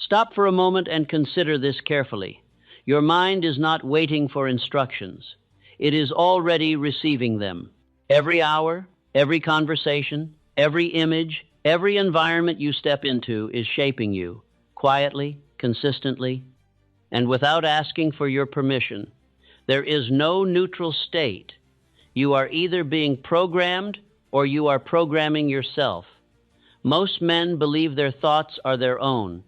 Stop for a moment and consider this carefully. Your mind is not waiting for instructions. It is already receiving them. Every hour, every conversation, every image, every environment you step into is shaping you, quietly, consistently, and without asking for your permission. There is no neutral state. You are either being programmed or you are programming yourself. Most men believe their thoughts are their own,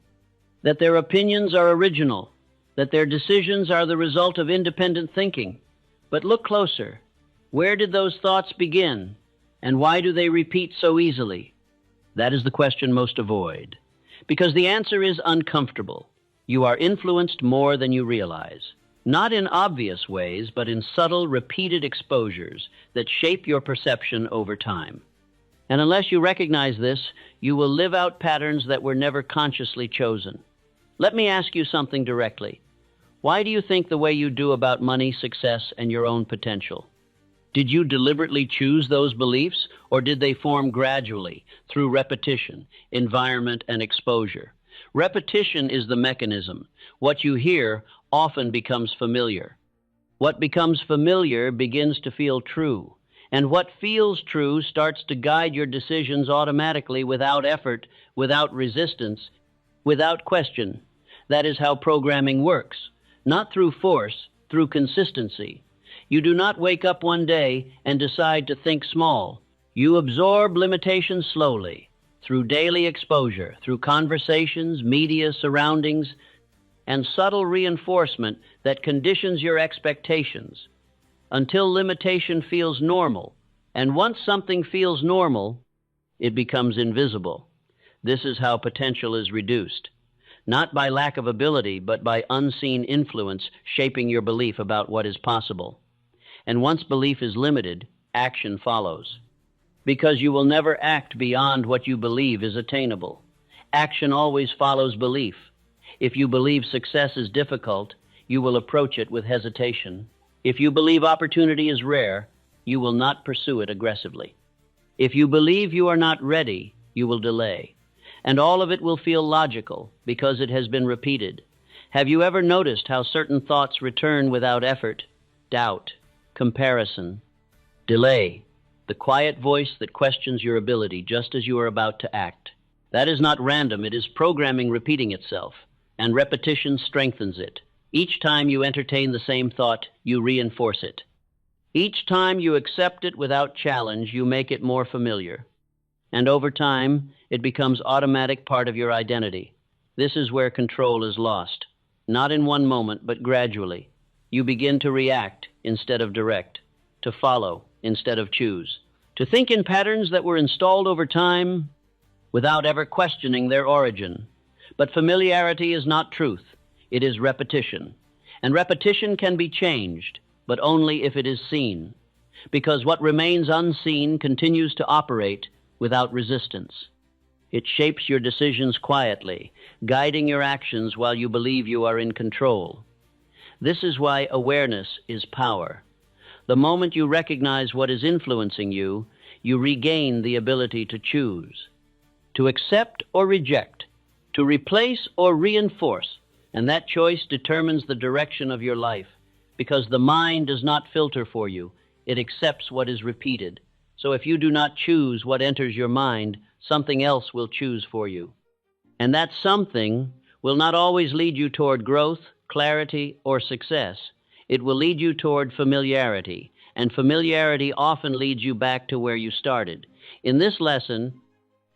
that their opinions are original, that their decisions are the result of independent thinking. But look closer. Where did those thoughts begin? And why do they repeat so easily? That is the question most avoid. Because the answer is uncomfortable. You are influenced more than you realize. Not in obvious ways, but in subtle, repeated exposures that shape your perception over time. And unless you recognize this, you will live out patterns that were never consciously chosen. Let me ask you something directly. Why do you think the way you do about money, success, and your own potential? Did you deliberately choose those beliefs, or did they form gradually through repetition, environment, and exposure? Repetition is the mechanism. What you hear often becomes familiar. What becomes familiar begins to feel true. And what feels true starts to guide your decisions automatically, without effort, without resistance, without question. That is how programming works. Not through force, through consistency. You do not wake up one day and decide to think small. You absorb limitations slowly, through daily exposure, through conversations, media, surroundings, and subtle reinforcement that conditions your expectations, until limitation feels normal. And once something feels normal, it becomes invisible. This is how potential is reduced. Not by lack of ability, but by unseen influence shaping your belief about what is possible. And once belief is limited, action follows. Because you will never act beyond what you believe is attainable. Action always follows belief. If you believe success is difficult, you will approach it with hesitation. If you believe opportunity is rare, you will not pursue it aggressively. If you believe you are not ready, you will delay. And all of it will feel logical because it has been repeated. Have you ever noticed how certain thoughts return without effort? Doubt, comparison, delay, the quiet voice that questions your ability just as you are about to act. That is not random, it is programming repeating itself, and repetition strengthens it. Each time you entertain the same thought, you reinforce it. Each time you accept it without challenge, you make it more familiar. And over time, it becomes automatic part of your identity. This is where control is lost. Not in one moment, but gradually. You begin to react instead of direct, to follow instead of choose, to think in patterns that were installed over time without ever questioning their origin. But familiarity is not truth. It is repetition. And repetition can be changed, but only if it is seen. Because what remains unseen continues to operate without resistance. It shapes your decisions quietly, guiding your actions while you believe you are in control. This is why awareness is power. The moment you recognize what is influencing you, you regain the ability to choose, to accept or reject, to replace or reinforce, and that choice determines the direction of your life, because the mind does not filter for you. It accepts what is repeated. So if you do not choose what enters your mind, something else will choose for you. And that something will not always lead you toward growth, clarity, or success. It will lead you toward familiarity, and familiarity often leads you back to where you started. In this lesson,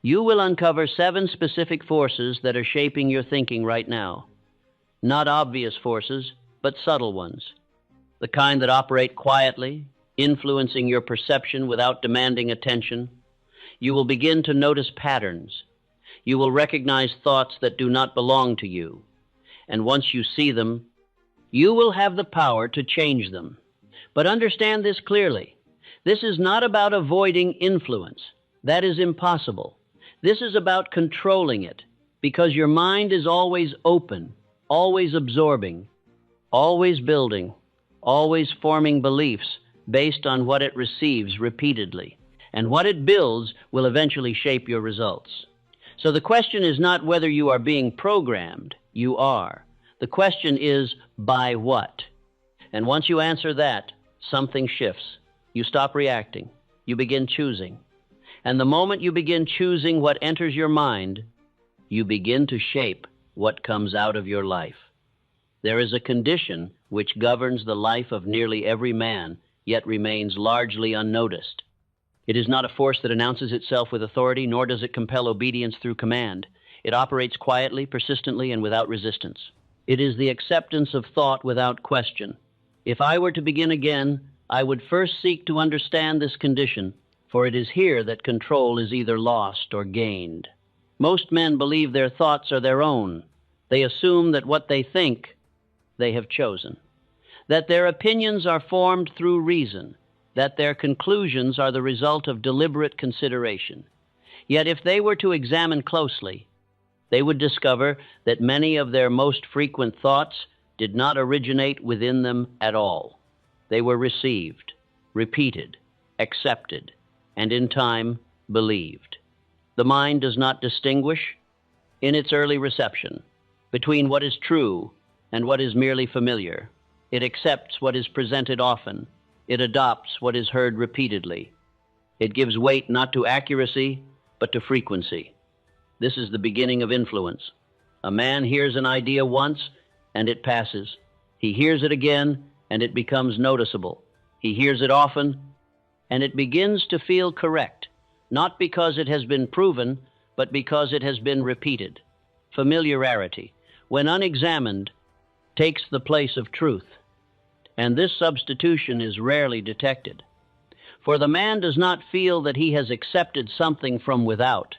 you will uncover 7 specific forces that are shaping your thinking right now. Not obvious forces, but subtle ones. The kind that operate quietly, influencing your perception without demanding attention. You will begin to notice patterns. You will recognize thoughts that do not belong to you. And once you see them, you will have the power to change them. But understand this clearly. This is not about avoiding influence. That is impossible. This is about controlling it, because your mind is always open, always absorbing, always building, always forming beliefs based on what it receives repeatedly. And what it builds will eventually shape your results. So the question is not whether you are being programmed. You are. The question is, by what? And once you answer that, something shifts. You stop reacting. You begin choosing. And the moment you begin choosing what enters your mind, you begin to shape what comes out of your life. There is a condition which governs the life of nearly every man, yet remains largely unnoticed. It is not a force that announces itself with authority, nor does it compel obedience through command. It operates quietly, persistently, and without resistance. It is the acceptance of thought without question. If I were to begin again, I would first seek to understand this condition, for it is here that control is either lost or gained. Most men believe their thoughts are their own. They assume that what they think, they have chosen. That their opinions are formed through reason. That their conclusions are the result of deliberate consideration. Yet if they were to examine closely, they would discover that many of their most frequent thoughts did not originate within them at all. They were received, repeated, accepted, and in time believed. The mind does not distinguish, in its early reception, between what is true and what is merely familiar. It accepts what is presented often. It adopts what is heard repeatedly. It gives weight not to accuracy, but to frequency. This is the beginning of influence. A man hears an idea once, and it passes. He hears it again, and it becomes noticeable. He hears it often, and it begins to feel correct, not because it has been proven, but because it has been repeated. Familiarity, when unexamined, takes the place of truth. And this substitution is rarely detected. For the man does not feel that he has accepted something from without.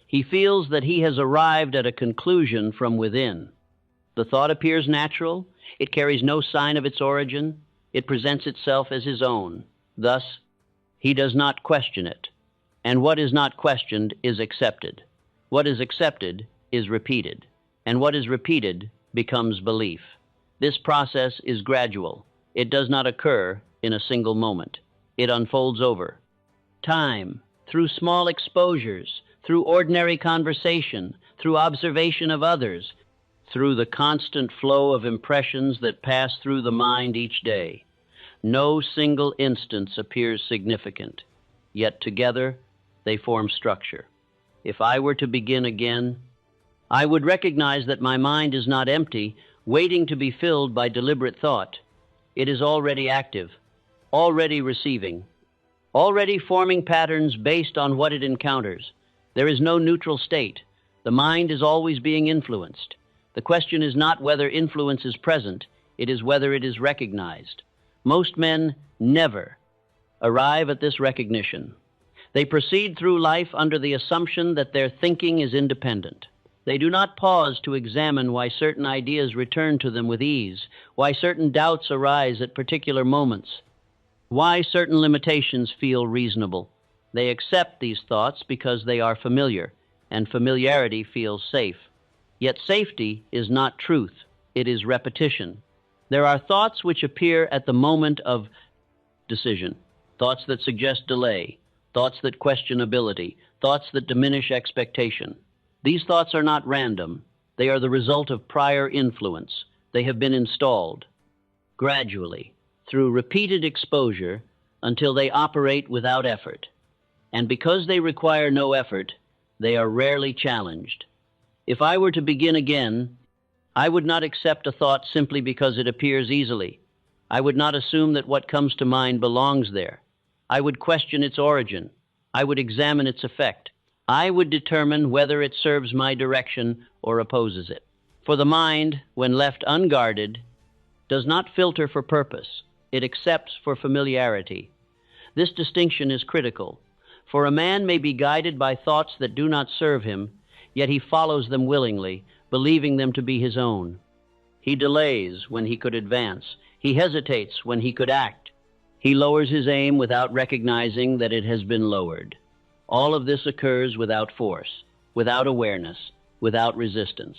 He feels that he has arrived at a conclusion from within. The thought appears natural. It carries no sign of its origin. It presents itself as his own. Thus, he does not question it. And what is not questioned is accepted. What is accepted is repeated. And what is repeated becomes belief. This process is gradual. It does not occur in a single moment. It unfolds over time, through small exposures, through ordinary conversation, through observation of others, through the constant flow of impressions that pass through the mind each day. No single instance appears significant, yet together they form structure. If I were to begin again, I would recognize that my mind is not empty, waiting to be filled by deliberate thought. It is already active, already receiving, already forming patterns based on what it encounters. There is no neutral state. The mind is always being influenced. The question is not whether influence is present, it is whether it is recognized. Most men never arrive at this recognition. They proceed through life under the assumption that their thinking is independent. They do not pause to examine why certain ideas return to them with ease, why certain doubts arise at particular moments, why certain limitations feel reasonable. They accept these thoughts because they are familiar, and familiarity feels safe. Yet safety is not truth, it is repetition. There are thoughts which appear at the moment of decision, thoughts that suggest delay, thoughts that question ability, thoughts that diminish expectation. These thoughts are not random. They are the result of prior influence. They have been installed gradually through repeated exposure until they operate without effort. And because they require no effort, they are rarely challenged. If I were to begin again, I would not accept a thought simply because it appears easily. I would not assume that what comes to mind belongs there. I would question its origin. I would examine its effect. I would determine whether it serves my direction or opposes it. For the mind, when left unguarded, does not filter for purpose. It accepts for familiarity. This distinction is critical, for a man may be guided by thoughts that do not serve him, yet he follows them willingly, believing them to be his own. He delays when he could advance. He hesitates when he could act. He lowers his aim without recognizing that it has been lowered. All of this occurs without force, without awareness, without resistance.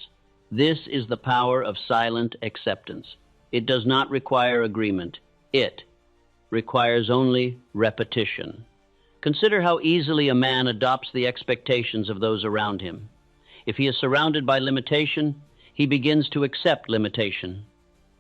This is the power of silent acceptance. It does not require agreement. It requires only repetition. Consider how easily a man adopts the expectations of those around him. If he is surrounded by limitation, he begins to accept limitation.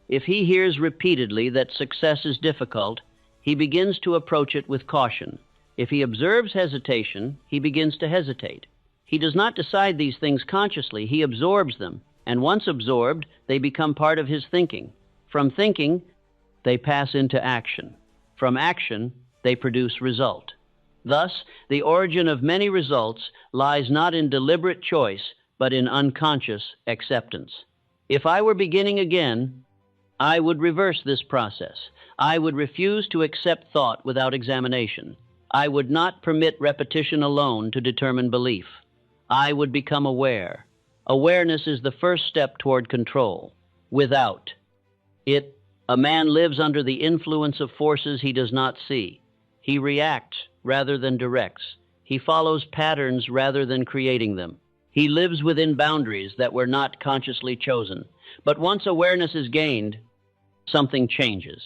If he hears repeatedly that success is difficult, he begins to approach it with caution. If he observes hesitation, he begins to hesitate. He does not decide these things consciously, he absorbs them, and once absorbed, they become part of his thinking. From thinking, they pass into action. From action, they produce result. Thus, the origin of many results lies not in deliberate choice, but in unconscious acceptance. If I were beginning again, I would reverse this process. I would refuse to accept thought without examination. I would not permit repetition alone to determine belief. I would become aware. Awareness is the first step toward control. Without it, a man lives under the influence of forces he does not see. He reacts rather than directs. He follows patterns rather than creating them. He lives within boundaries that were not consciously chosen. But once awareness is gained, something changes.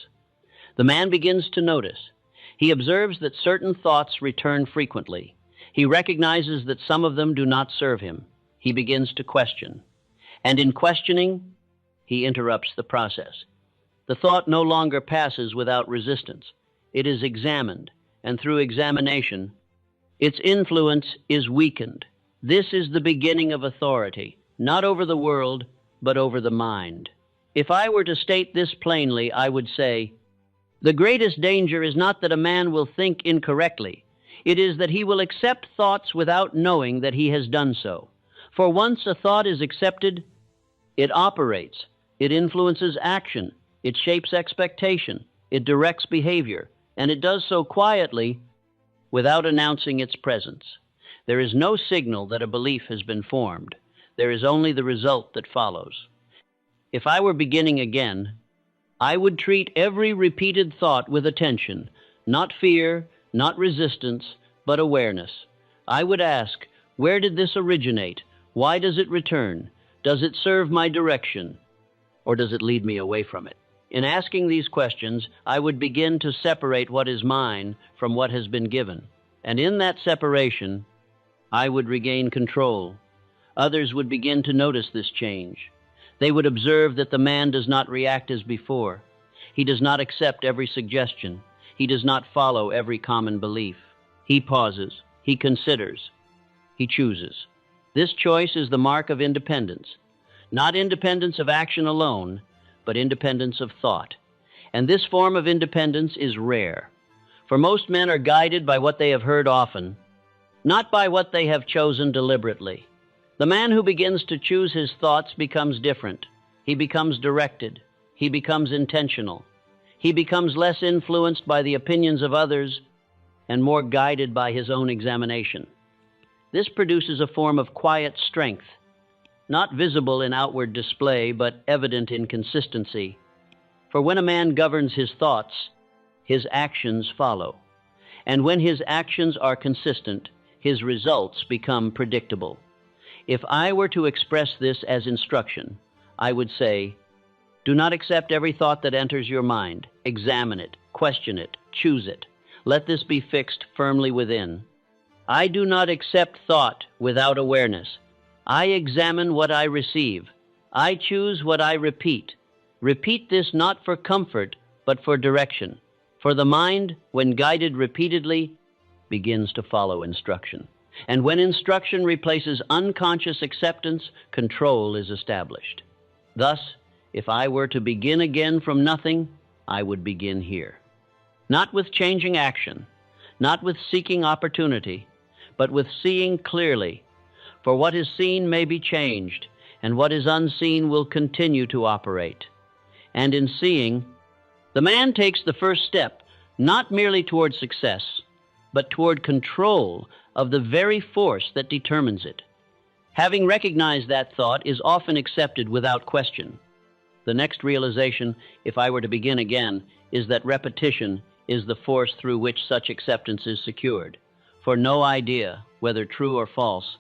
The man begins to notice. He observes that certain thoughts return frequently. He recognizes that some of them do not serve him. He begins to question. And in questioning, he interrupts the process. The thought no longer passes without resistance. It is examined, and through examination, its influence is weakened. This is the beginning of authority, not over the world, but over the mind. If I were to state this plainly, I would say, the greatest danger is not that a man will think incorrectly. It is that he will accept thoughts without knowing that he has done so. For once a thought is accepted, it operates, it influences action, it shapes expectation, it directs behavior, and it does so quietly without announcing its presence. There is no signal that a belief has been formed. There is only the result that follows. If I were beginning again, I would treat every repeated thought with attention, not fear, not resistance, but awareness. I would ask, where did this originate? Why does it return? Does it serve my direction? Or does it lead me away from it? In asking these questions, I would begin to separate what is mine from what has been given. And in that separation, I would regain control. Others would begin to notice this change. They would observe that the man does not react as before. He does not accept every suggestion. He does not follow every common belief. He pauses. He considers. He chooses. This choice is the mark of independence. Not independence of action alone, but independence of thought. And this form of independence is rare. For most men are guided by what they have heard often, not by what they have chosen deliberately. The man who begins to choose his thoughts becomes different. He becomes directed. He becomes intentional. He becomes less influenced by the opinions of others and more guided by his own examination. This produces a form of quiet strength, not visible in outward display, but evident in consistency. For when a man governs his thoughts, his actions follow. And when his actions are consistent, his results become predictable. If I were to express this as instruction, I would say, do not accept every thought that enters your mind. Examine it, question it, choose it. Let this be fixed firmly within. I do not accept thought without awareness. I examine what I receive. I choose what I repeat. Repeat this not for comfort, but for direction. For the mind, when guided repeatedly, begins to follow instruction. And when instruction replaces unconscious acceptance, control is established. Thus, if I were to begin again from nothing, I would begin here. Not with changing action, not with seeking opportunity, but with seeing clearly. For what is seen may be changed, and what is unseen will continue to operate. And in seeing, the man takes the first step, not merely toward success, but toward control of the very force that determines it. Having recognized that thought is often accepted without question. The next realization, if I were to begin again, is that repetition is the force through which such acceptance is secured. For no idea, whether true or false,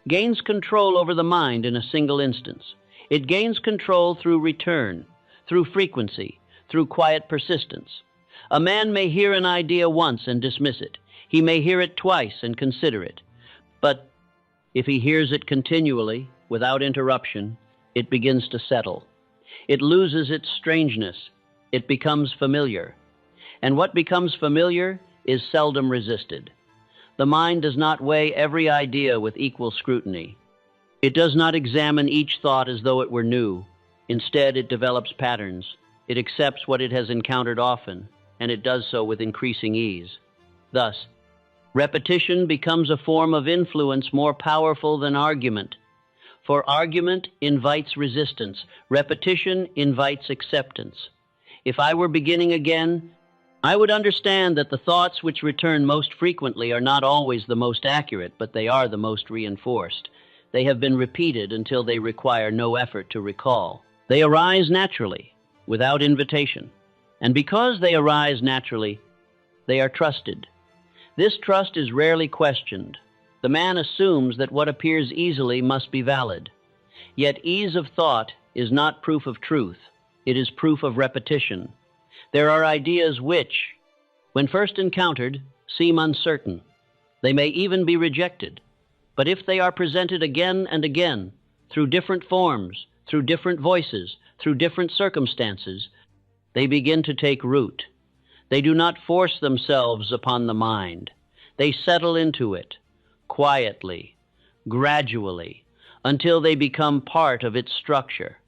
gains control over the mind in a single instance. It gains control through return, through frequency, through quiet persistence. A man may hear an idea once and dismiss it. He may hear it twice and consider it. But If he hears it continually, without interruption, it begins to settle. It loses its strangeness. It becomes familiar. And what becomes familiar is seldom resisted. The mind does not weigh every idea with equal scrutiny. It does not examine each thought as though it were new. Instead, it develops patterns. It accepts what it has encountered often, and it does so with increasing ease. Thus, repetition becomes a form of influence more powerful than argument. For argument invites resistance. Repetition invites acceptance. If I were beginning again, I would understand that the thoughts which return most frequently are not always the most accurate, but they are the most reinforced. They have been repeated until they require no effort to recall. They arise naturally, without invitation. And because they arise naturally, they are trusted. This trust is rarely questioned. The man assumes that what appears easily must be valid. Yet ease of thought is not proof of truth. It is proof of repetition. There are ideas which, when first encountered, seem uncertain. They may even be rejected. But if they are presented again and again, through different forms, through different voices, through different circumstances, they begin to take root. They do not force themselves upon the mind. They settle into it, quietly, gradually, until they become part of its structure.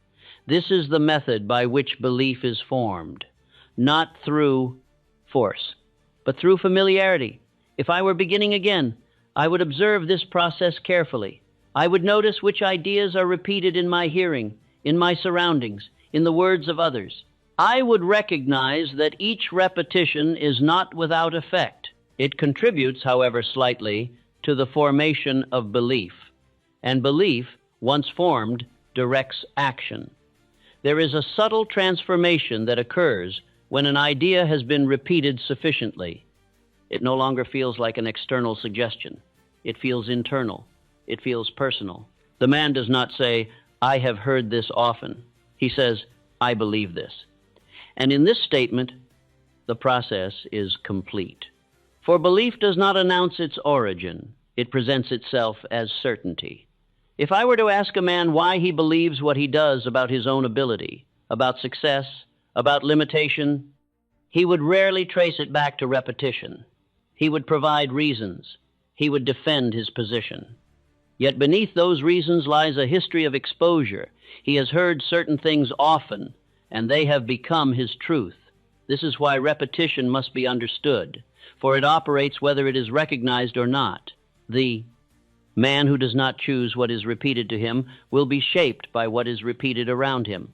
This is the method by which belief is formed, not through force, but through familiarity. If I were beginning again, I would observe this process carefully. I would notice which ideas are repeated in my hearing, in my surroundings, in the words of others. I would recognize that each repetition is not without effect. It contributes, however slightly, to the formation of belief. And belief, once formed, directs action. There is a subtle transformation that occurs when an idea has been repeated sufficiently. It no longer feels like an external suggestion. It feels internal. It feels personal. The man does not say, "I have heard this often." He says, "I believe this." And in this statement, the process is complete. For belief does not announce its origin. It presents itself as certainty. If I were to ask a man why he believes what he does about his own ability, about success, about limitation, he would rarely trace it back to repetition. He would provide reasons. He would defend his position. Yet beneath those reasons lies a history of exposure. He has heard certain things often, and they have become his truth. This is why repetition must be understood, for it operates whether it is recognized or not. The man who does not choose what is repeated to him will be shaped by what is repeated around him.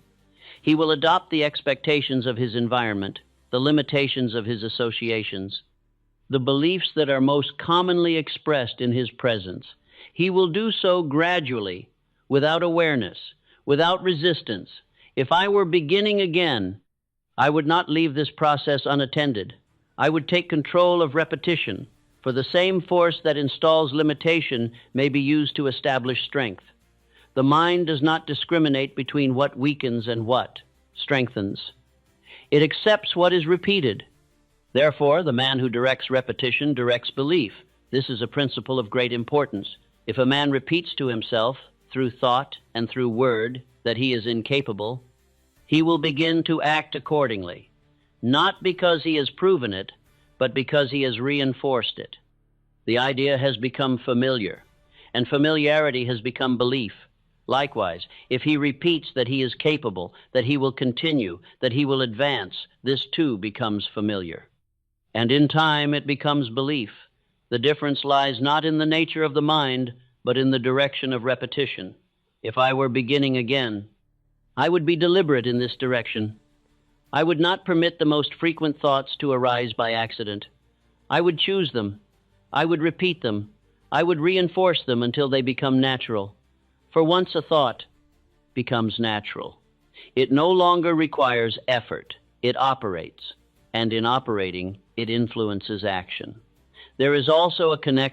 He will adopt the expectations of his environment, the limitations of his associations, the beliefs that are most commonly expressed in his presence. He will do so gradually, without awareness, without resistance. If I were beginning again, I would not leave this process unattended. I would take control of repetition, for the same force that installs limitation may be used to establish strength. The mind does not discriminate between what weakens and what strengthens. It accepts what is repeated. Therefore, the man who directs repetition directs belief. This is a principle of great importance. If a man repeats to himself, through thought and through word, that he is incapable, he will begin to act accordingly, not because he has proven it, but because he has reinforced it. The idea has become familiar, and familiarity has become belief. Likewise, if he repeats that he is capable, that he will continue, that he will advance, this too becomes familiar. And in time it becomes belief. The difference lies not in the nature of the mind, but in the direction of repetition. If I were beginning again, I would be deliberate in this direction. I would not permit the most frequent thoughts to arise by accident. I would choose them. I would repeat them. I would reinforce them until they become natural. For once a thought becomes natural, it no longer requires effort. It operates, and in operating, it influences action. There is also a connection